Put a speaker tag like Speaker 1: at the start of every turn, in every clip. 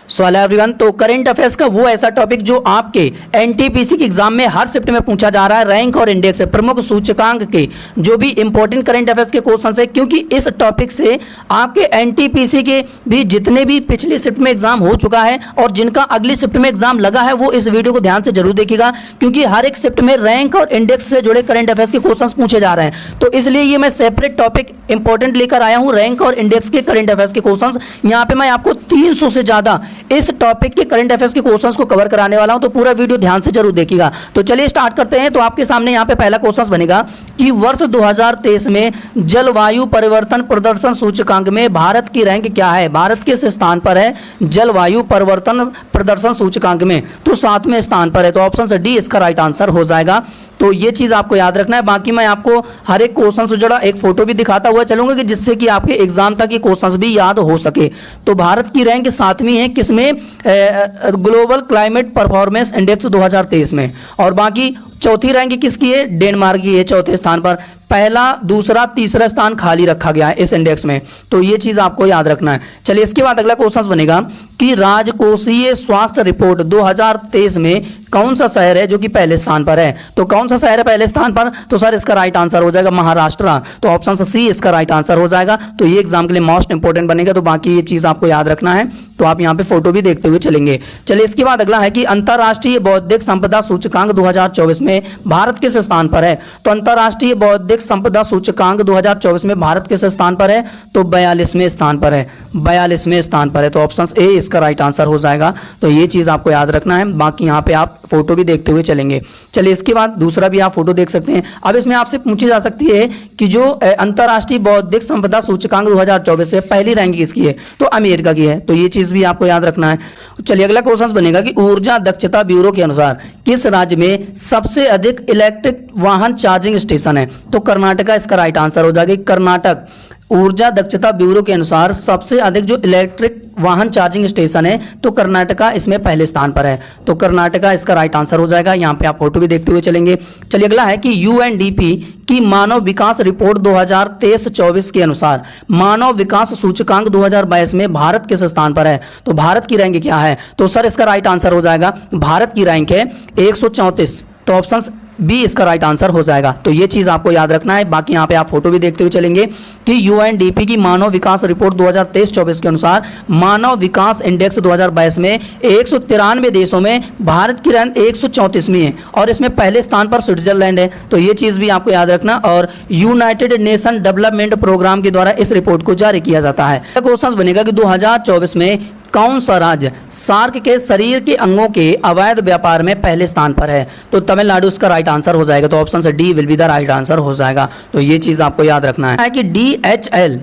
Speaker 1: So hello everyone. तो current affairs का वो ऐसा टॉपिक जो आपके एनटीपीसी के एग्जाम में हर शिफ्ट में पूछा जा रहा है, रैंक और इंडेक्स प्रमुख सूचकांक के जो भी इंपॉर्टेंट करंट अफेयर्स के क्वेश्चन है, क्योंकि इस टॉपिक से आपके एनटीपीसी के भी जितने भी पिछली शिफ्ट में एग्जाम हो चुका है और जिनका अगली शिफ्ट में एग्जाम लगा है वो इस वीडियो को ध्यान से जरूर देखिएगा, क्योंकि हर एक शिफ्ट में रैंक और इंडेक्स से जुड़े करंट अफेयर्स के क्वेश्चन पूछे जा रहे हैं। तो इसलिए ये मैं सेपरेट टॉपिक इंपॉर्टेंट लेकर आया हूं, रैंक और इंडेक्स के करंट अफेयर्स के क्वेश्चन। यहाँ पे मैं आपको 300 से ज्यादा इस टॉपिक के करंट अफेयर्स के क्वेश्चंस को कवर कराने वाला हूं, तो पूरा वीडियो ध्यान से जरूर देखिएगा। तो चलिए स्टार्ट करते हैं। तो आपके सामने यहां पे पहला क्वेश्चन बनेगा कि वर्ष 2023 में जलवायु परिवर्तन प्रदर्शन सूचकांक में भारत की रैंक क्या है। भारत किस स्थान पर है जलवायु परिवर्तन प्रदर्शन सूचकांक में? तो 7वें स्थान पर है। तो ऑप्शन डी इसका राइट आंसर हो जाएगा। तो ये चीज आपको याद रखना है। बाकी मैं आपको हर एक क्वेश्चन से जुड़ा एक फोटो भी दिखाता हुआ चलूंगा कि जिससे कि आपके एग्जाम तक ये क्वेश्चंस भी याद हो सके। तो भारत की रैंक 7वीं है किसमें? ग्लोबल क्लाइमेट परफॉर्मेंस इंडेक्स 2023 में। और बाकी चौथी रैंक किसकी है? डेनमार्क की है, चौथे स्थान पर। पहला, दूसरा, तीसरा स्थान खाली रखा गया है इस इंडेक्स में। तो ये चीज आपको याद रखना है। चलिए इसके बाद अगला क्वेश्चन बनेगा कि राजकोषीय स्वास्थ्य रिपोर्ट 2023 में कौन सा शहर है जो कि पहले स्थान पर है? तो कौन सा शहर है पहले स्थान पर? तो सर इसका राइट आंसर हो जाएगा महाराष्ट्र। तो ऑप्शन सी इसका राइट आंसर हो जाएगा। तो ये एग्जाम के लिए मोस्ट इंपोर्टेंट बनेगा। तो बाकी ये चीज आपको याद रखना है। तो आप यहाँ पे फोटो भी देखते हुए चलेंगे। चलिए इसके बाद अगला है कि अंतर्राष्ट्रीय बौद्धिक संपदा सूचकांक 2024 में भारत किस स्थान पर है? तो अंतर्राष्ट्रीय बौद्धिक संपदा सूचकांक 2024 में भारत किस स्थान पर है? तो 42वें स्थान पर है। 42वें स्थान पर है। तो ऑप्शन ए इसका राइट आंसर हो जाएगा। तो ये चीज आपको याद रखना है। बाकी यहाँ पे आप फोटो भी देखते हुए चलेंगे। चलिए इसके बाद दूसरा भी आप फोटो देख सकते हैं। अब इसमें आपसे पूछी जा सकती है कि जो अंतर्राष्ट्रीय बौद्धिक संपदा सूचकांक 2024 है पहली रैंक किसकी है? तो अमेरिका की है। तो ये चीज भी आपको याद रखना है। चलिए अगला क्वेश्चन बनेगा कि ऊर्जा दक्षता ब्यूरो के अनुसार किस राज्य में सबसे अधिक इलेक्ट्रिक वाहन चार्जिंग स्टेशन है? तो कर्नाटक इसका राइट आंसर हो जाएगा। कर्नाटक ऊर्जा दक्षता ब्यूरो के अनुसार सबसे अधिक जो इलेक्ट्रिक वाहन चार्जिंग स्टेशन है तो कर्नाटका इसमें पहले स्थान पर है। तो कर्नाटका इसका राइट आंसर हो जाएगा। यहाँ पे आप फोटो भी देखते हुए चलेंगे। चलिए अगला है कि यूएनडीपी की मानव विकास रिपोर्ट 2023-24 के अनुसार मानव विकास सूचकांक 2022 में भारत किस स्थान पर है? तो भारत की रैंक क्या है? तो सर इसका राइट आंसर हो जाएगा। भारत की रैंक है 134। तो ऑप्शन बी इसका राइट आंसर हो जाएगा। तो ये चीज आपको याद रखना है। बाकी यहाँ पे आप फोटो भी देखते हुए चलेंगे कि यूएनडीपी की मानव विकास रिपोर्ट 2023-24 के अनुसार मानव विकास इंडेक्स 2022 में 193 देशों में भारत की रैंक 134वीं है और इसमें पहले स्थान पर स्विट्जरलैंड है। तो ये चीज भी आपको याद रखना। और यूनाइटेड नेशन डेवलपमेंट प्रोग्राम के द्वारा इस रिपोर्ट को जारी किया जाता है। क्वेश्चन बनेगा कि 2024 में कौन सा राज्य सार्क के शरीर के अंगों के अवैध व्यापार में पहले स्थान पर है? तो तमिलनाडु इसका राइट आंसर हो जाएगा। तो ऑप्शन से D will be the right answer हो जाएगा। तो ये चीज आपको याद रखना है कि DHL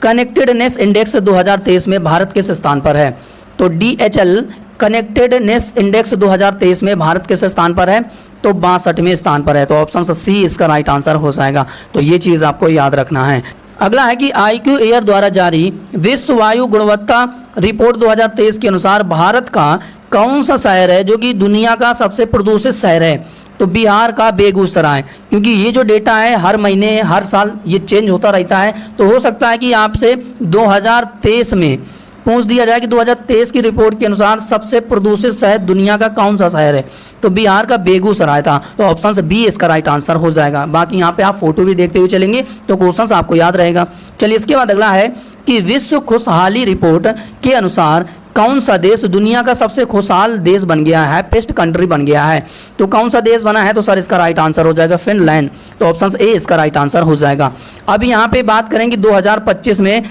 Speaker 1: कनेक्टेडनेस इंडेक्स 2023 में भारत किस स्थान पर है? तो DHL कनेक्टेडनेस इंडेक्स 2023 में भारत किस स्थान पर है? तो 62वें स्थान पर है। तो ऑप्शन सी इसका राइट आंसर हो जाएगा। तो ये चीज आपको याद रखना है। अगला है कि IQ एयर द्वारा जारी विश्व वायु गुणवत्ता रिपोर्ट 2023 के अनुसार भारत का कौन सा शहर है जो कि दुनिया का सबसे प्रदूषित शहर है? तो बिहार का बेगूसराय। क्योंकि ये जो डेटा है हर महीने हर साल ये चेंज होता रहता है। तो हो सकता है कि आपसे 2023 में पूछ दिया जाए कि 2023 की रिपोर्ट के अनुसार सबसे प्रदूषित शहर दुनिया का कौन सा शहर है? तो बिहार का बेगूसराय था। तो ऑप्शन बी इसका राइट आंसर हो जाएगा। बाकी यहाँ पे आप फोटो भी देखते हुए चलेंगे तो क्वेश्चन आपको याद रहेगा। चलिए इसके बाद अगला है कि विश्व खुशहाली रिपोर्ट के अनुसार कौन सा देश दुनिया का सबसे खुशहाल देश बन गया है, हैप्पीएस्ट कंट्री बन गया है? तो कौन सा देश बना है? तो सर इसका राइट आंसर हो जाएगा फिनलैंड। तो ऑप्शन ए इसका राइट आंसर हो जाएगा। अब यहाँ पे बात करेंगे 2025 में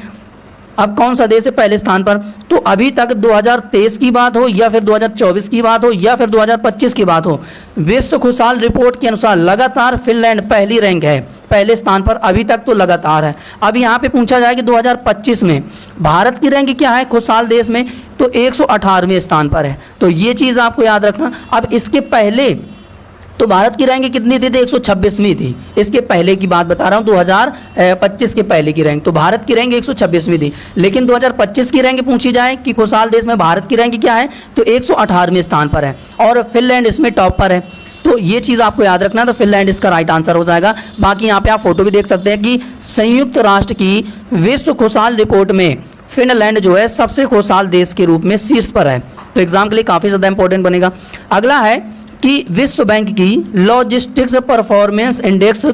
Speaker 1: अब कौन सा देश है पहले स्थान पर? तो अभी तक 2023 की बात हो या फिर 2024 की बात हो या फिर 2025 की बात हो, विश्व खुशहाल रिपोर्ट के अनुसार लगातार फिनलैंड पहली रैंक है, पहले स्थान पर अभी तक तो लगातार है। अब यहाँ पे पूछा जाए कि 2025 में भारत की रैंक क्या है खुशहाल देश में? तो 118वें स्थान पर है। तो ये चीज़ आपको याद रखना। अब इसके पहले तो भारत की रैंक कितनी थी? 126वीं थी। इसके पहले की बात बता रहा हूँ, 2025 के पहले की रैंक। तो भारत की रैंक 126वीं थी। लेकिन 2025 की रैंक पूछी जाए कि खुशहाल देश में भारत की रैंक क्या है, तो 118वें स्थान पर है और फिनलैंड इसमें टॉप पर है। तो ये चीज़ आपको याद रखना है। तो फिनलैंड इसका राइट आंसर हो जाएगा। बाकी यहाँ पे आप फोटो भी देख सकते हैं कि संयुक्त राष्ट्र की विश्व खुशहाल रिपोर्ट में फिनलैंड जो है सबसे खुशहाल देश के रूप में शीर्ष पर है। तो एग्जाम के लिए काफ़ी ज़्यादा इंपॉर्टेंट बनेगा। अगला है कि विश्व बैंक की लॉजिस्टिक्स परफॉर्मेंस इंडेक्स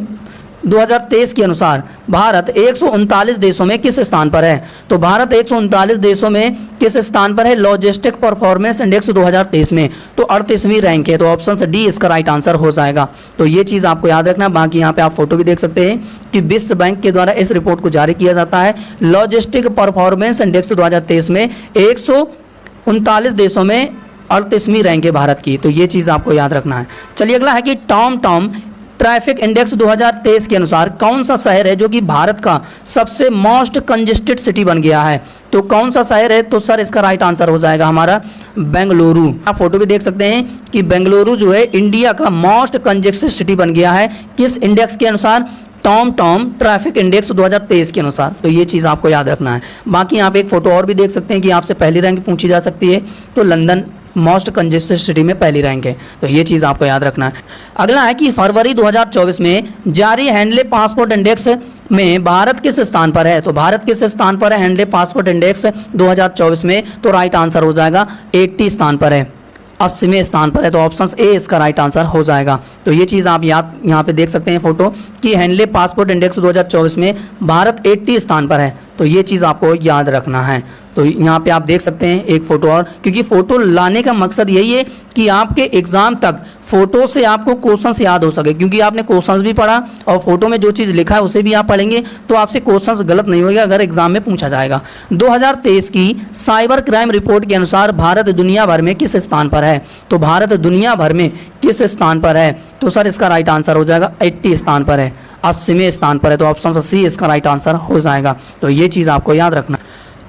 Speaker 1: 2023 के अनुसार भारत 139 देशों में किस स्थान पर है। तो भारत 139 देशों में किस स्थान पर है लॉजिस्टिक परफॉर्मेंस इंडेक्स 2023 में, तो 38वीं रैंक है। तो ऑप्शन डी इसका राइट आंसर हो जाएगा। तो ये चीज़ आपको याद रखना। बाकी यहाँ पे आप फोटो भी देख सकते हैं कि विश्व बैंक के द्वारा इस रिपोर्ट को जारी किया जाता है। लॉजिस्टिक परफॉर्मेंस इंडेक्स 2023 में 139 देशों में 38वीं रैंक है भारत की। तो ये चीज़ आपको याद रखना है। चलिए अगला है कि टॉम ट्रैफिक इंडेक्स 2023 के अनुसार कौन सा शहर है जो कि भारत का सबसे मोस्ट कंजेस्टेड सिटी बन गया है। तो कौन सा शहर है, तो सर इसका राइट आंसर हो जाएगा हमारा बेंगलुरु। आप फोटो भी देख सकते हैं कि बेंगलुरु जो है इंडिया का मोस्ट कंजेस्टेड सिटी बन गया है। किस इंडेक्स के अनुसार, टॉम ट्रैफिक इंडेक्स 2023 के अनुसार। तो ये चीज़ आपको याद रखना है। बाकी यहाँ पे एक फोटो और भी देख सकते हैं कि आपसे पहली रैंक पूछी जा सकती है। तो लंदन मोस्ट कंजेस्टेड सिटी में पहली रैंक है। तो ये चीज़ आपको याद रखना है। अगला है कि फरवरी 2024 में जारी हैंडले पासपोर्ट इंडेक्स में भारत किस स्थान पर है। तो भारत किस स्थान पर है हैंडले पासपोर्ट इंडेक्स 2024 में, तो राइट आंसर हो जाएगा 80 स्थान पर है, 80वें स्थान पर है। तो ऑप्शन ए इसका राइट आंसर हो जाएगा। तो ये चीज़ आप याद यहाँ पे देख सकते हैं फोटो कि हैंडले पासपोर्ट इंडेक्स 2024 में भारत 80 स्थान पर है। तो ये चीज़ आपको याद रखना है। तो यहाँ पे आप देख सकते हैं एक फ़ोटो और, क्योंकि फ़ोटो लाने का मकसद यही है कि आपके एग्ज़ाम तक फ़ोटो से आपको क्वेश्चंस याद हो सके, क्योंकि आपने क्वेश्चंस भी पढ़ा और फोटो में जो चीज़ लिखा है उसे भी आप पढ़ेंगे तो आपसे क्वेश्चंस गलत नहीं होगा अगर एग्जाम में पूछा जाएगा। 2023 की साइबर क्राइम रिपोर्ट के अनुसार भारत दुनिया भर में किस स्थान पर है। तो भारत दुनिया भर में किस स्थान पर है, तो सर इसका राइट आंसर हो जाएगा 80 स्थान पर है, 80वें स्थान पर है। तो ऑप्शन सी इसका राइट आंसर हो जाएगा। तो ये चीज़ आपको याद रखना।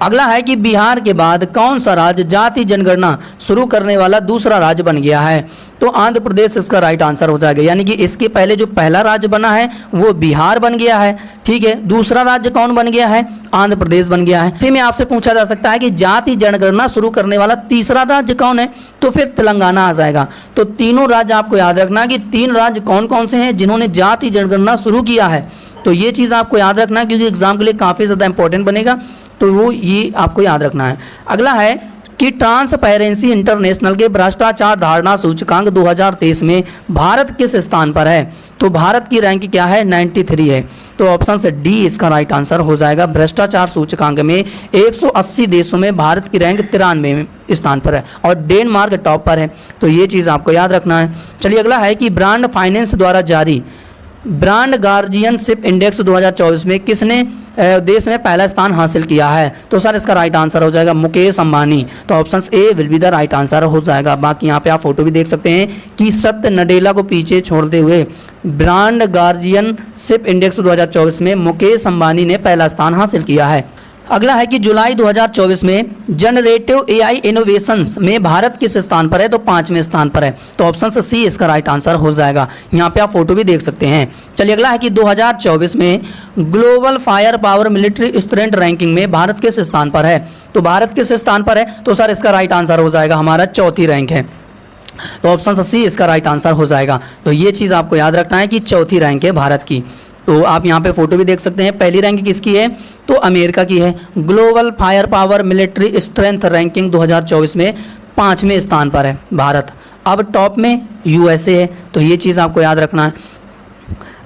Speaker 1: अगला है कि बिहार के बाद कौन सा राज्य जाति जनगणना शुरू करने वाला दूसरा राज्य बन गया है। तो आंध्र प्रदेश इसका राइट आंसर हो जाएगा। यानी कि इसके पहले जो पहला राज्य बना है वो बिहार बन गया है, ठीक है। दूसरा राज्य कौन बन गया है, आंध्र प्रदेश बन गया है। इसी में आपसे पूछा जा सकता है कि जाति जनगणना शुरू करने वाला तीसरा राज्य कौन है, तो फिर तेलंगाना आ जाएगा। तो तीनों राज्य आपको याद रखना कि 3 राज्य कौन कौन से हैं जिन्होंने जाति जनगणना शुरू किया है। तो ये चीज़ आपको याद रखना है क्योंकि एग्जाम के लिए काफ़ी ज़्यादा इंपॉर्टेंट बनेगा। तो वो ये आपको याद रखना है। अगला है कि ट्रांसपेरेंसी इंटरनेशनल के भ्रष्टाचार धारणा सूचकांक 2023 में भारत किस स्थान पर है। तो भारत की रैंक क्या है, 93 है। तो ऑप्शन से डी इसका राइट आंसर हो जाएगा। भ्रष्टाचार सूचकांक में 180 देशों में भारत की रैंक 93वें स्थान पर है और डेनमार्क टॉप पर है। तो ये चीज़ आपको याद रखना है। चलिए अगला है कि ब्रांड फाइनेंस द्वारा जारी ब्रांड गार्जियनशिप इंडेक्स 2024 में किसने देश में पहला स्थान हासिल किया है। तो सर इसका राइट आंसर हो जाएगा मुकेश अंबानी। तो option A will be the right answer हो जाएगा। बाकी यहाँ पे आप फोटो भी देख सकते हैं कि सत्य नडेला को पीछे छोड़ते हुए ब्रांड गार्जियनशिप इंडेक्स 2024 में मुकेश अंबानी ने पहला स्थान हासिल किया है। अगला है कि जुलाई 2024 में जनरेटिव एआई इनोवेशंस में भारत किस स्थान पर है। तो 5वें स्थान पर है। तो ऑप्शन सी इसका राइट आंसर हो जाएगा। यहाँ पे आप फोटो भी देख सकते हैं। चलिए अगला है कि 2024 में global fire power military strength ranking में भारत किस स्थान पर है। तो भारत किस स्थान पर है, तो सर इसका राइट आंसर हो जाएगा हमारा 4थी रैंक है। तो ऑप्शन सी इसका राइट आंसर हो जाएगा। तो ये चीज़ आपको याद रखना है कि 4थी रैंक है भारत की। तो आप यहाँ पे फोटो भी देख सकते हैं। पहली रैंक किसकी है, तो अमेरिका की है। Global fire power military strength ranking 2024 में 5वें स्थान पर है भारत। अब टॉप में यूएसए है। तो ये चीज़ आपको याद रखना है।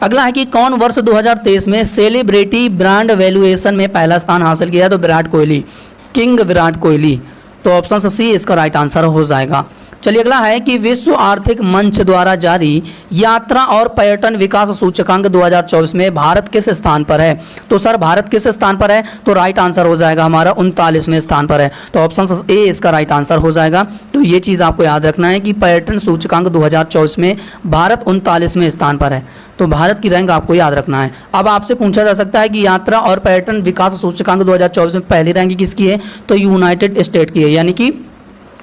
Speaker 1: अगला है कि कौन वर्ष 2023 में सेलिब्रिटी ब्रांड वैल्यूएशन में पहला स्थान हासिल किया। तो विराट कोहली, किंग विराट कोहली। तो ऑप्शन सी इसका राइट आंसर हो जाएगा। चलिए अगला है कि विश्व आर्थिक मंच द्वारा जारी यात्रा और पर्यटन विकास सूचकांक 2024 में भारत किस स्थान पर है। तो सर भारत किस स्थान पर है, तो राइट आंसर हो जाएगा हमारा 39वें स्थान पर है। तो ऑप्शन ए इसका राइट आंसर हो जाएगा। तो ये चीज़ आपको याद रखना है कि पर्यटन सूचकांक 2024 में भारत 39वें स्थान पर है। तो भारत की रैंक आपको याद रखना है। अब आपसे पूछा जा सकता है कि यात्रा और पर्यटन विकास सूचकांक 2024 में पहली रैंक किसकी है। तो यूनाइटेड स्टेट की है, यानी कि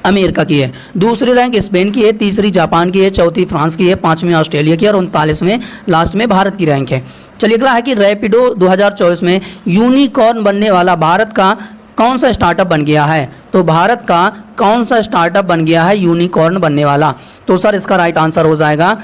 Speaker 1: अमेरिका की है। दूसरी रैंक स्पेन की है, तीसरी जापान की है, चौथी फ्रांस की है, 5वीं ऑस्ट्रेलिया की है और 39वें लास्ट में भारत की रैंक है। चलिए अगला है कि रैपिडो 2024 में यूनिकॉर्न बनने वाला भारत का कौन सा स्टार्टअप बन गया है। तो भारत का कौन सा स्टार्टअप बन गया है यूनिकॉर्न बनने वाला। तो सर इसका राइट आंसर हो जाएगा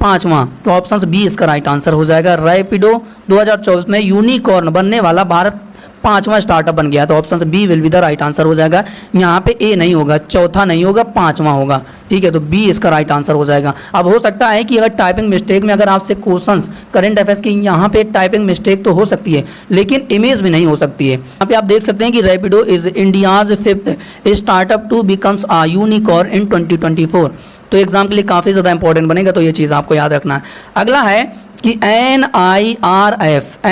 Speaker 1: 5वां। तो ऑप्शन बी इसका राइट आंसर हो जाएगा। रैपिडो 2024 में यूनिकॉर्न बनने वाला भारत 5वां स्टार्टअप बन गया, तो option B will be the right answer हो जाएगा। यहाँ पे ए नहीं होगा, चौथा नहीं होगा, 5वां होगा, ठीक है, तो बी इसका राइट आंसर हो जाएगा। अब हो सकता है कि अगर टाइपिंग मिस्टेक में अगर आपसे क्वेश्चंस करंट अफेयर्स की यहाँ पे टाइपिंग मिस्टेक तो हो सकती है, लेकिन इमेज में नहीं हो सकती है। यहाँ पे आप देख सकते हैं कि Rapido is India's 5th startup to becomes a unicorn in 2024। तो एग्जाम के लिए काफ़ी ज़्यादा इंपॉर्टेंट बनेगा, तो ये चीज़ आपको याद रखना है। अगला है कि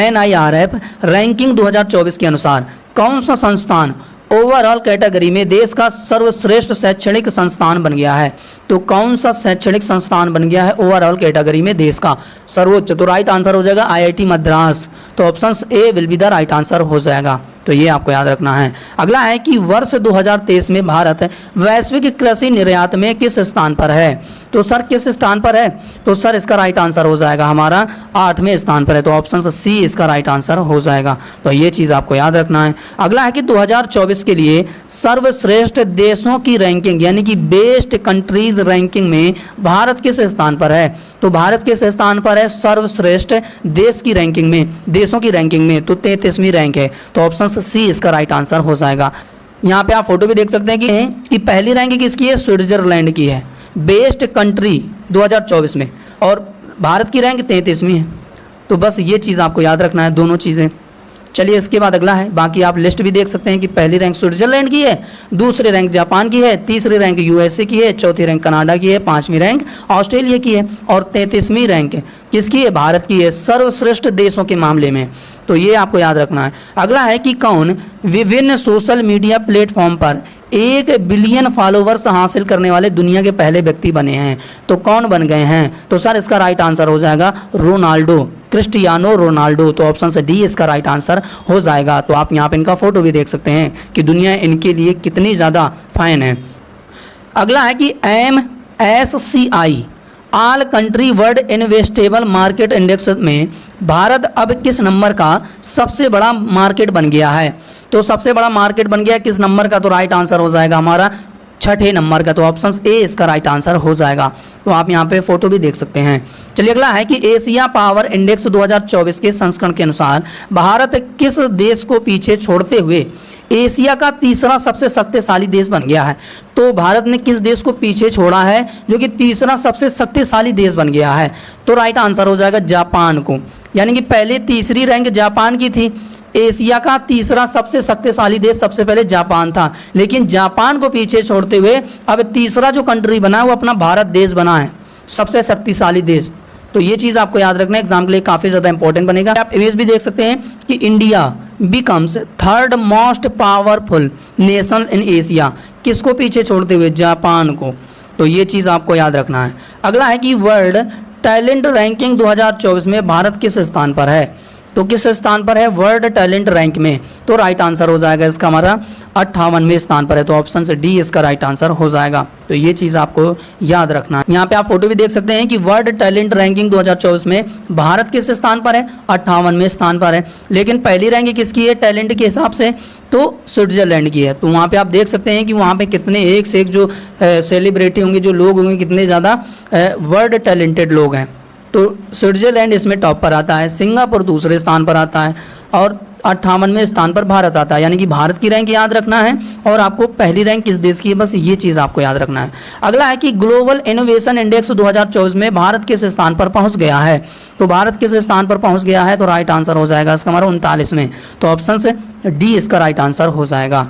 Speaker 1: NIRF रैंकिंग 2024 के अनुसार कौन सा संस्थान ओवरऑल कैटेगरी में देश का सर्वश्रेष्ठ शैक्षणिक संस्थान बन गया है? तो कौन सा शैक्षणिक संस्थान बन गया है ओवरऑल कैटेगरी में देश का सर्वोच्च? तो राइट आंसर हो जाएगा IIT मद्रास। तो option A will be the right answer हो जाएगा, तो ये आपको याद रखना है। अगला है कि वर्ष 2023 में भारत वैश्विक कृषि निर्यात में किस स्थान पर है? तो सर किस स्थान पर है? तो सर इसका राइट आंसर हो जाएगा हमारा 8वें स्थान पर है, तो ऑप्शन सी इसका राइट आंसर हो जाएगा, तो ये चीज़ आपको याद रखना है। अगला है कि 2024 के लिए सर्वश्रेष्ठ देशों की रैंकिंग यानी कि बेस्ट कंट्रीज रैंकिंग में भारत किस स्थान पर है? तो भारत किस स्थान पर है सर्वश्रेष्ठ देश की रैंकिंग में, देशों की रैंकिंग में? तो 33वीं रैंक है, तो ऑप्शन सी इसका राइट आंसर हो जाएगा। यहाँ पे आप फोटो भी देख सकते हैं कि पहली रैंक किसकी है? स्विट्जरलैंड की है बेस्ट कंट्री 2024 में, और भारत की रैंक 33वीं है। तो बस ये चीज़ आपको याद रखना है, दोनों चीज़ें। चलिए इसके बाद अगला है, बाकी आप लिस्ट भी देख सकते हैं कि पहली रैंक स्विट्जरलैंड की है, दूसरी रैंक जापान की है, तीसरी रैंक USA की है, चौथी रैंक कनाडा की है, 5वीं रैंक ऑस्ट्रेलिया की है, और 33वीं रैंक किसकी है? भारत की है सर्वश्रेष्ठ देशों के मामले में। तो ये आपको याद रखना है। अगला है कि कौन विभिन्न सोशल मीडिया प्लेटफॉर्म पर 1 बिलियन फॉलोवर्स हासिल करने वाले दुनिया के पहले व्यक्ति बने हैं? तो कौन बन गए हैं? तो सर इसका राइट आंसर हो जाएगा रोनाल्डो, क्रिस्टियानो रोनाल्डो। तो ऑप्शन से डी इसका राइट आंसर हो जाएगा। तो आप यहाँ पे इनका फोटो भी देख सकते हैं कि दुनिया इनके लिए कितनी ज़्यादा फाइन है। अगला है कि MSCI all country world investable market index में भारत अब किस नंबर का सबसे बड़ा मार्केट बन गया है? तो सबसे बड़ा मार्केट बन गया किस नंबर का? तो राइट आंसर हो जाएगा हमारा 6ठे नंबर का, तो ऑप्शन ए इसका राइट आंसर हो जाएगा। तो आप यहाँ पे फोटो भी देख सकते हैं। चलिए अगला है कि एशिया पावर इंडेक्स 2024 के संस्करण के अनुसार भारत किस देश को पीछे छोड़ते हुए एशिया का तीसरा सबसे शक्तिशाली देश बन गया है? तो भारत ने किस देश को पीछे छोड़ा है जो कि तीसरा सबसे शक्तिशाली देश बन गया है? तो राइट आंसर हो जाएगा जापान को, यानी कि पहले तीसरी रैंक जापान की थी, एशिया का तीसरा सबसे शक्तिशाली देश सबसे पहले जापान था, लेकिन जापान को पीछे छोड़ते हुए अब तीसरा जो कंट्री बना है वो अपना भारत देश बना है, सबसे शक्तिशाली देश। तो ये चीज़ आपको याद रखना है, एग्जाम के लिए काफ़ी ज़्यादा इंपॉर्टेंट बनेगा। आप इमेज भी देख सकते हैं कि India becomes 3rd most powerful nation in Asia, किसको पीछे छोड़ते हुए? जापान को। तो ये चीज़ आपको याद रखना है। अगला है कि वर्ल्ड टैलेंट रैंकिंग 2024 में भारत किस स्थान पर है? तो किस स्थान पर है वर्ल्ड टैलेंट रैंक में? तो राइट आंसर हो जाएगा इसका हमारा 58वें स्थान पर है, तो ऑप्शन से डी इसका राइट आंसर हो जाएगा। तो ये चीज़ आपको याद रखना है। यहाँ पे आप फोटो भी देख सकते हैं कि वर्ल्ड टैलेंट रैंकिंग 2024 में भारत किस स्थान पर है? 58वें स्थान पर है, लेकिन पहली रैंक किसकी है टैलेंट के हिसाब से? तो स्विट्जरलैंड की है। तो वहाँ पे आप देख सकते हैं कि वहाँ पे कितने एक से एक जो सेलिब्रिटी होंगे, जो लोग होंगे, कितने ज़्यादा वर्ल्ड टैलेंटेड लोग हैं। तो स्विट्जरलैंड इसमें टॉप पर आता है, सिंगापुर दूसरे स्थान पर आता है, और 58वें स्थान पर भारत आता है, यानी कि भारत की रैंक याद रखना है और आपको पहली रैंक किस देश की है, बस ये चीज़ आपको याद रखना है। अगला है कि ग्लोबल इनोवेशन इंडेक्स 2024 में भारत किस स्थान पर पहुंच गया है? तो भारत किस स्थान पर पहुंच गया है? तो राइट आंसर हो जाएगा इसका हमारा 39वें, तो ऑप्शन से डी इसका राइट आंसर हो जाएगा।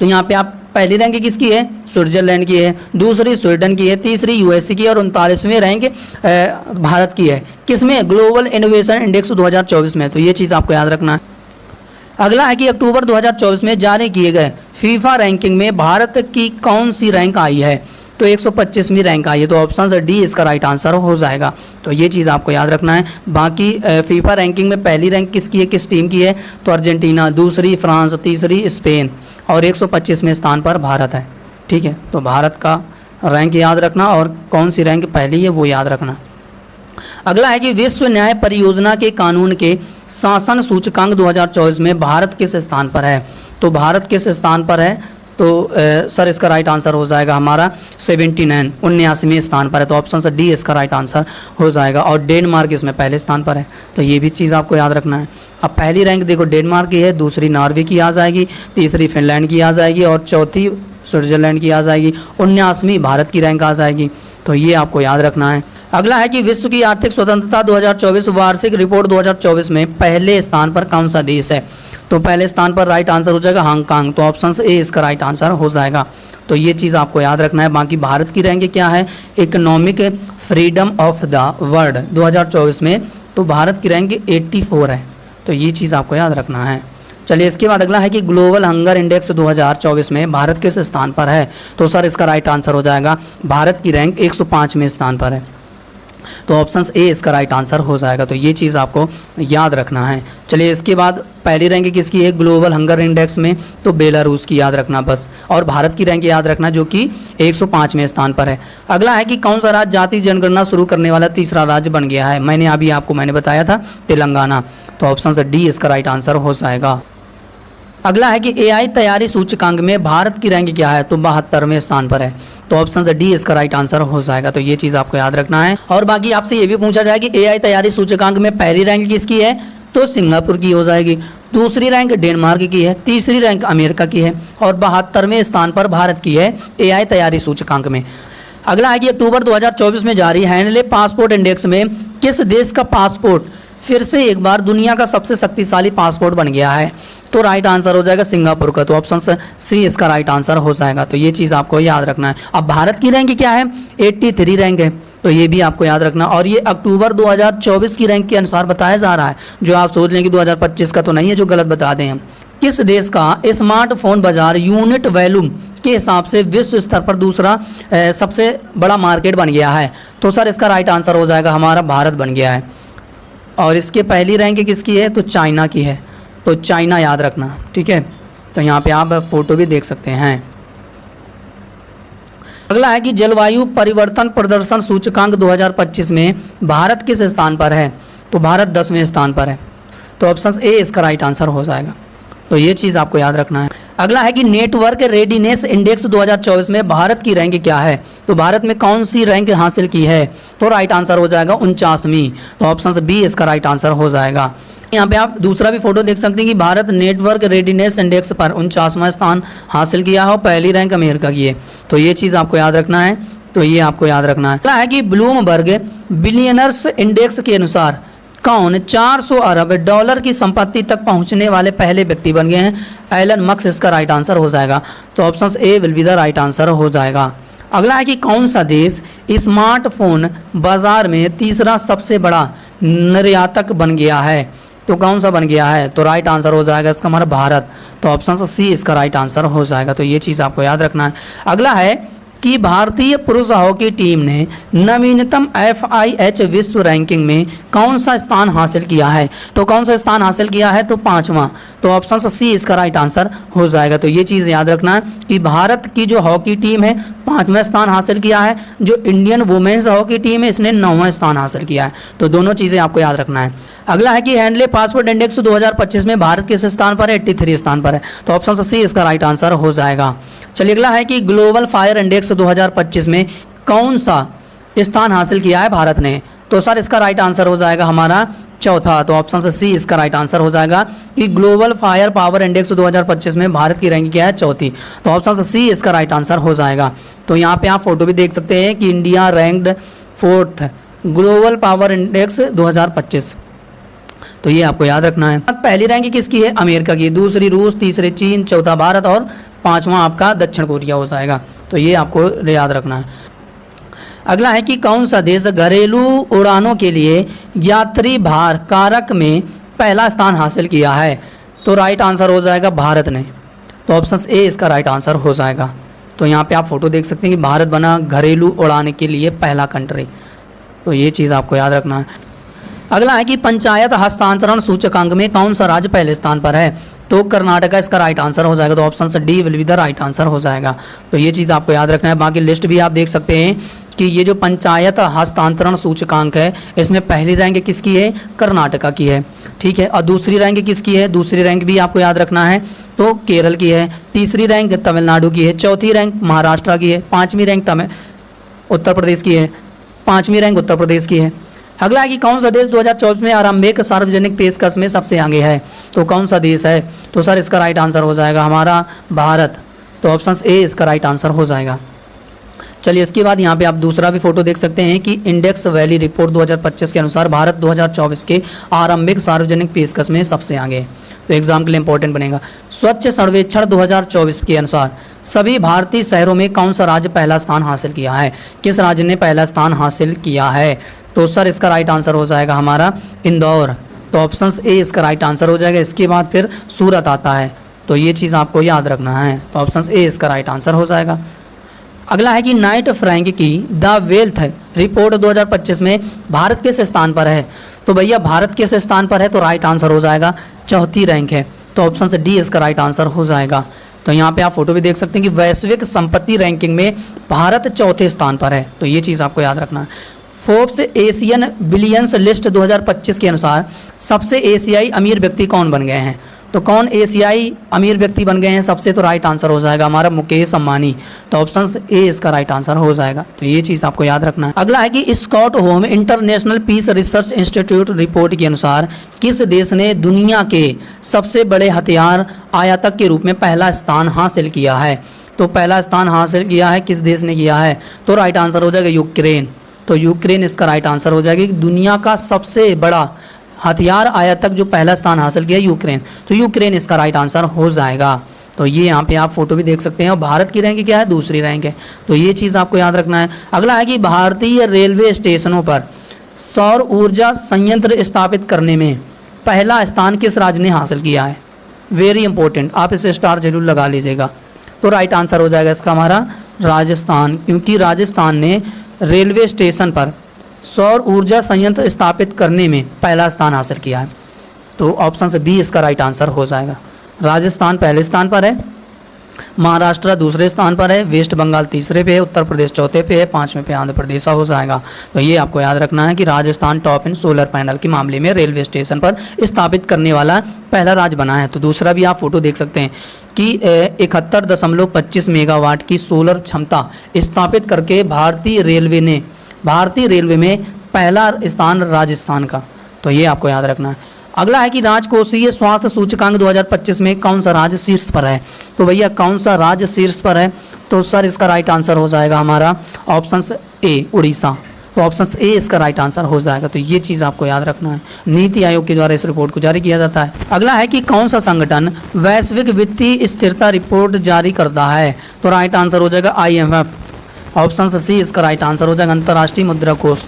Speaker 1: तो यहाँ पे आप पहली रैंक किसकी है? स्विट्जरलैंड की है, दूसरी स्वीडन की है, तीसरी USA की है, और 39वीं रैंक भारत की है। किसमें? ग्लोबल इनोवेशन इंडेक्स 2024 में। तो ये चीज़ आपको याद रखना है। अगला है कि अक्टूबर 2024 में जारी किए गए फीफा रैंकिंग में भारत की कौन सी रैंक आई है? तो 125वीं रैंक आई है, तो ऑप्शन से डी इसका राइट आंसर हो जाएगा। तो ये चीज़ आपको याद रखना है। बाकी फीफा रैंकिंग में पहली रैंक किसकी है, किस टीम की है? तो अर्जेंटीना, दूसरी फ्रांस, तीसरी स्पेन, और 125वें स्थान पर भारत है। ठीक है, तो भारत का रैंक याद रखना और कौन सी रैंक पहली है वो याद रखना। अगला है कि विश्व न्याय परियोजना के कानून के शासन सूचकांक 2024 में भारत किस स्थान पर है? तो भारत किस स्थान पर है? तो तो सर इसका राइट आंसर हो जाएगा हमारा 79, 79वें स्थान पर है। तो ऑप्शन से डी इसका राइट आंसर हो जाएगा। और डेनमार्क इसमें पहले स्थान पर है, तो ये भी चीज़ आपको याद रखना है। अब पहली रैंक देखो डेनमार्क की है, दूसरी नॉर्वे की आ जाएगी, तीसरी फिनलैंड की आ जाएगी और चौथी स्विट्जरलैंड की आ जाएगी, 79वीं भारत की रैंक आ जाएगी। तो ये आपको याद रखना है। अगला है कि विश्व की आर्थिक स्वतंत्रता 2024 वार्षिक रिपोर्ट 2024 में पहले स्थान पर कौन सा देश है? तो पहले स्थान पर राइट आंसर हो जाएगा हांगकांग। तो ऑप्शन ए इसका राइट आंसर हो जाएगा। तो ये चीज़ आपको याद रखना है। बाकी भारत की रैंक क्या है economic freedom of the world 2024 में, तो भारत की रैंक 84 है। तो ये चीज़ आपको याद रखना है। चलिए इसके बाद अगला है कि ग्लोबल हंगर इंडेक्स 2024 में भारत किस स्थान पर है? तो सर इसका राइट आंसर हो जाएगा भारत की रैंक 105वें स्थान पर है। तो ऑप्शन ए इसका राइट आंसर हो जाएगा। तो ये चीज़ आपको याद रखना है। चलिए इसके बाद पहली रैंक किसकी है ग्लोबल हंगर इंडेक्स में? तो बेलारूस की याद रखना बस। और भारत की रैंक याद रखना जो कि 105वें स्थान पर है। अगला है कि कौन सा राज्य जाति जनगणना शुरू करने वाला तीसरा राज्य बन गया है? मैंने बताया था तेलंगाना। तो ऑप्शन से डी इसका राइट आंसर हो जाएगा। अगला है कि एआई तैयारी सूचकांक में भारत की रैंक क्या है? तो 72वें स्थान पर है। तो ऑप्शन से डी इसका राइट आंसर हो जाएगा। तो ये चीज़ आपको याद रखना है। और बाकी आपसे ये भी पूछा जाए कि एआई तैयारी सूचकांक में पहली रैंक किसकी है? तो सिंगापुर की हो जाएगी, दूसरी रैंक डेनमार्क की है, तीसरी रैंक अमेरिका की है और 72वें स्थान पर भारत की है एआई तैयारी सूचकांक में। अगला है कि अक्टूबर 2024 में जारी हैंडले पासपोर्ट इंडेक्स में किस देश का पासपोर्ट फिर से एक बार दुनिया का सबसे शक्तिशाली पासपोर्ट बन गया है? तो राइट आंसर हो जाएगा सिंगापुर का। तो ऑप्शन सी इसका राइट आंसर हो जाएगा। तो ये चीज़ आपको याद रखना है। अब भारत की रैंक क्या है? 83 रैंक है। तो ये भी आपको याद रखना। और ये अक्टूबर 2024 की रैंक के अनुसार बताया जा रहा है। जो आप सोच लें कि 2025 का तो नहीं है, जो गलत बता दें हम। किस देश का स्मार्टफोन बाजार यूनिट वैल्यूम के हिसाब से विश्व स्तर पर दूसरा सबसे बड़ा मार्केट बन गया है? तो सर इसका राइट आंसर हो जाएगा हमारा भारत बन गया है। और इसके पहली रैंक किसकी है? तो चाइना की है। तो चाइना याद रखना, ठीक है। तो यहाँ पे आप फोटो भी देख सकते हैं। अगला है कि जलवायु परिवर्तन प्रदर्शन सूचकांक 2025 में भारत किस स्थान पर है? तो भारत 10वें स्थान पर है। तो ऑप्शन ए इसका राइट आंसर हो जाएगा। तो ये चीज़ आपको याद रखना है। अगला है कि नेटवर्क रेडीनेस इंडेक्स 2024 में भारत की रैंक क्या है? तो भारत में कौन सी रैंक हासिल की है? तो राइट आंसर हो जाएगा 49वीं। तो ऑप्शन बी इसका राइट आंसर हो जाएगा। यहाँ पे आप दूसरा भी फोटो देख सकते हैं कि भारत नेटवर्क रेडीनेस इंडेक्स पर 49वां स्थान हासिल किया है और पहली रैंक अमेरिका की है। तो ये चीज़ आपको याद रखना है। तो ये आपको याद रखना है। अगला है कि ब्लूमबर्ग बिलियनर्स इंडेक्स के अनुसार कौन 400 अरब डॉलर की संपत्ति तक पहुंचने वाले पहले व्यक्ति बन गए हैं? एलन मस्क इसका राइट आंसर हो जाएगा। तो option A will be the right answer हो जाएगा। अगला है कि कौन सा देश स्मार्टफोन बाजार में तीसरा सबसे बड़ा निर्यातक बन गया है? तो कौन सा बन गया है? तो राइट आंसर हो जाएगा इसका हमारा भारत। तो ऑप्शन सी इसका राइट आंसर हो जाएगा। तो ये चीज़ आपको याद रखना है। अगला है कि भारतीय पुरुष हॉकी टीम ने नवीनतम FIH विश्व रैंकिंग में कौन सा स्थान हासिल किया है? तो कौन सा स्थान हासिल किया है? तो 5वां। तो ऑप्शन सी इसका राइट आंसर हो जाएगा। तो ये चीज़ याद रखना है कि भारत की जो हॉकी टीम है 5वां स्थान हासिल किया है, जो इंडियन वुमेन्स हॉकी टीम है इसने 9वां स्थान हासिल किया है। तो दोनों चीज़ें आपको याद रखना है। अगला है कि हैंडले पासपोर्ट इंडेक्स 2025 में भारत किस स्थान पर है? 83 स्थान पर है। तो ऑप्शन सी इसका राइट आंसर हो जाएगा। चलिए अगला है कि ग्लोबल फायर इंडेक्स 2025 में कौन सा स्थान हासिल किया है भारत ने? तो सर इसका राइट आंसर हो जाएगा हमारा चौथा। तो ऑप्शन सी इसका राइट आंसर हो जाएगा कि ग्लोबल फायर पावर इंडेक्स 2025 में भारत की रैंक क्या है? चौथी। तो ऑप्शन सी इसका राइट आंसर हो जाएगा। तो यहाँ पे आप फोटो भी देख सकते हैं कि India ranked 4th global power index 2025। तो ये आपको याद रखना है। पहली रैंक किसकी है? अमेरिका की, दूसरी रूस, तीसरे चीन, चौथा भारत और 5वां आपका दक्षिण कोरिया हो जाएगा। तो ये आपको याद रखना है। अगला है कि कौन सा देश घरेलू उड़ानों के लिए यात्री भार कारक में पहला स्थान हासिल किया है? तो राइट आंसर हो जाएगा भारत ने। तो ऑप्शन ए इसका राइट आंसर हो जाएगा। तो यहाँ पे आप फोटो देख सकते हैं कि भारत बना घरेलू उड़ाने के लिए पहला कंट्री। तो ये चीज़ आपको याद रखना है। अगला है कि पंचायत हस्तांतरण सूचकांक में कौन सा राज्य पहले स्थान पर है? तो कर्नाटका इसका राइट आंसर हो जाएगा। तो ऑप्शन से D will be the right answer हो जाएगा। तो ये चीज़ आपको याद रखना है। बाकी लिस्ट भी आप देख सकते हैं कि ये जो पंचायत हस्तांतरण सूचकांक है इसमें पहली रैंक किसकी है, कर्नाटका की है, ठीक है। और दूसरी रैंक किसकी है, दूसरी रैंक भी आपको याद रखना है, तो केरल की है। तीसरी रैंक तमिलनाडु की है। चौथी रैंक महाराष्ट्र की है। पाँचवीं रैंक उत्तर प्रदेश की है। पाँचवीं रैंक उत्तर प्रदेश की है। अगला है कि कौन सा देश 2024 में आरंभिक सार्वजनिक पेशकश में सबसे आगे है, तो कौन सा देश है, तो सर इसका राइट आंसर हो जाएगा हमारा भारत, तो ऑप्शन ए इसका राइट आंसर हो जाएगा। चलिए इसके बाद यहाँ पे आप दूसरा भी फोटो देख सकते हैं कि इंडेक्स वैली रिपोर्ट 2025 के अनुसार भारत 2024 के आरंभिक सार्वजनिक पेशकश में सबसे आगे है, तो एग्जाम के लिए इंपॉर्टेंट बनेगा। स्वच्छ सर्वेक्षण 2024 के अनुसार सभी भारतीय शहरों में कौन सा राज्य पहला स्थान हासिल किया है, किस राज्य ने पहला स्थान हासिल किया है, तो सर इसका राइट आंसर हो जाएगा हमारा इंदौर, तो ऑप्शन ए इसका राइट आंसर हो जाएगा। इसके बाद फिर सूरत आता है, तो ये चीज़ आपको याद रखना है, तो ऑप्शन ए इसका राइट आंसर हो जाएगा। अगला है कि नाइट फ्रैंक की द वेल्थ रिपोर्ट 2025 में भारत किस स्थान पर है, तो भैया भारत किस स्थान पर है, तो राइट आंसर हो जाएगा चौथी रैंक है, तो ऑप्शन से डी इसका राइट आंसर हो जाएगा। तो यहाँ पे आप फोटो भी देख सकते हैं कि वैश्विक संपत्ति रैंकिंग में भारत चौथे स्थान पर है, तो ये चीज़ आपको याद रखना है। फोर्ब्स एशियन बिलियंस लिस्ट 2025 के अनुसार सबसे एशियाई अमीर व्यक्ति कौन बन गए हैं, तो कौन एशियाई अमीर व्यक्ति बन गए हैं सबसे, तो राइट आंसर हो जाएगा हमारा मुकेश अंबानी, तो ऑप्शन ए इसका राइट आंसर हो जाएगा, तो ये चीज़ आपको याद रखना है। अगला है कि Stockholm international peace research institute report के अनुसार किस देश ने दुनिया के सबसे बड़े हथियार आयातक के रूप में पहला स्थान हासिल किया है, तो पहला स्थान हासिल किया है किस देश ने किया है, तो राइट आंसर हो जाएगा यूक्रेन, तो यूक्रेन इसका राइट आंसर हो जाएगा। दुनिया का सबसे बड़ा हथियार आयातक जो पहला स्थान हासिल किया यूक्रेन, तो यूक्रेन इसका राइट आंसर हो जाएगा। तो ये यहाँ पे आप फोटो भी देख सकते हैं, और भारत की रैंक क्या है, दूसरी रैंक है, तो ये चीज़ आपको याद रखना है। अगला है कि भारतीय रेलवे स्टेशनों पर सौर ऊर्जा संयंत्र स्थापित करने में पहला स्थान किस राज्य ने हासिल किया है, वेरी इंपॉर्टेंट, आप इसे स्टार जरूर लगा लीजिएगा, तो राइट आंसर हो जाएगा इसका हमारा राजस्थान, क्योंकि राजस्थान ने रेलवे स्टेशन पर सौर ऊर्जा संयंत्र स्थापित करने में पहला स्थान हासिल किया है, तो ऑप्शन से बी इसका राइट आंसर हो जाएगा। राजस्थान पहले स्थान पर है, महाराष्ट्र दूसरे स्थान पर है, वेस्ट बंगाल तीसरे पे है, उत्तर प्रदेश चौथे पे है, पाँचवें पे आंध्र प्रदेश हो जाएगा। तो ये आपको याद रखना है कि Rajasthan top in solar panel के मामले में रेलवे स्टेशन पर स्थापित करने वाला पहला राज्य बना है। तो दूसरा भी आप फोटो देख सकते हैं कि 71.25 मेगावाट की सोलर क्षमता स्थापित करके भारतीय रेलवे में पहला स्थान राजस्थान का, तो ये आपको याद रखना है। अगला है कि राजकोषीय स्वास्थ्य सूचकांक 2025 में कौन सा राज्य शीर्ष पर है, तो भैया कौन सा राज्य शीर्ष पर है, तो सर इसका राइट आंसर हो जाएगा हमारा ऑप्शन ए उड़ीसा, तो ऑप्शन ए इसका राइट आंसर हो जाएगा। तो ये चीज़ आपको याद रखना है, नीति आयोग के द्वारा इस रिपोर्ट को जारी किया जाता है। अगला है कि कौन सा संगठन वैश्विक वित्तीय स्थिरता रिपोर्ट जारी करता है, तो राइट आंसर हो जाएगा IMF, ऑप्शन सी इसका राइट आंसर हो जाएगा अंतर्राष्ट्रीय मुद्रा कोष,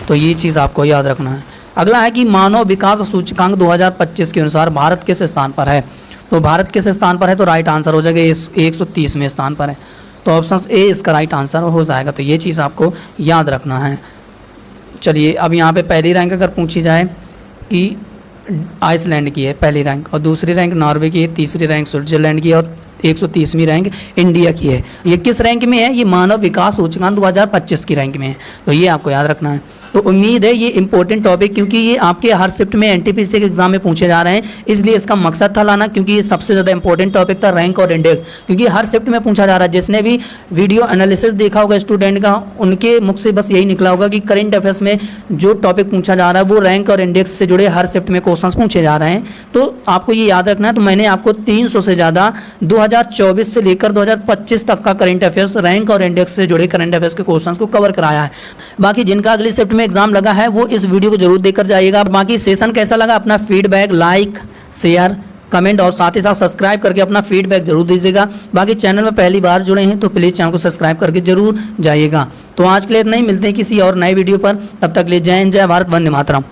Speaker 1: तो ये चीज़ आपको याद रखना है। अगला है कि मानव विकास सूचकांक 2025 के अनुसार भारत किस स्थान पर है, तो भारत किस स्थान पर है, तो राइट आंसर हो जाएगा 130वें स्थान पर है, तो ऑप्शन ए इसका राइट आंसर हो जाएगा। तो ये चीज़ आपको याद रखना है। चलिए अब यहाँ पे पहली रैंक अगर पूछी जाए कि आइसलैंड की है पहली रैंक, और दूसरी रैंक नॉर्वे की है, तीसरी रैंक स्विट्जरलैंड की है, और 130वीं रैंक इंडिया की है। ये किस रैंक में है, ये मानव विकास सूचकांक 2025 की रैंक में है, तो ये आपको याद रखना है। तो उम्मीद है ये इंपॉर्टेंट टॉपिक, क्योंकि ये आपके हर शिफ्ट में NTPC के एग्जाम में पूछे जा रहे हैं, इसलिए इसका मकसद था लाना, क्योंकि ये सबसे ज़्यादा इंपॉर्टेंट टॉपिक था रैंक और इंडेक्स, क्योंकि हर शिफ्ट में पूछा जा रहा है। जिसने भी वीडियो एनालिसिस देखा होगा स्टूडेंट का, उनके मुख से बस यही निकला होगा कि करंट अफेयर्स में जो टॉपिक पूछा जा रहा है वो रैंक और इंडेक्स से जुड़े हर शिफ्ट में क्वेश्चंस पूछे जा रहे हैं। तो आपको ये याद रखना है। तो मैंने आपको 300 से ज़्यादा 2024 से लेकर 2025 तक का करंट अफेयर्स रैंक और इंडेक्स से जुड़े करंट अफेयर्स के क्वेश्चंस को कवर कराया है। बाकी जिनका अगली शिफ्ट में एग्जाम लगा है वो इस वीडियो को जरूर देखकर जाइएगा। बाकी सेशन कैसा लगा अपना फीडबैक लाइक शेयर कमेंट और साथ ही साथ सब्सक्राइब करके अपना फीडबैक जरूर दीजिएगा। बाकी चैनल में पहली बार जुड़े हैं तो प्लीज़ चैनल को सब्सक्राइब करके जरूर जाइएगा। तो आज के लिए इतना ही, मिलते हैं किसी और नए वीडियो पर। तब तक के लिए जय हिंद, जय भारत, वंदे मातरम।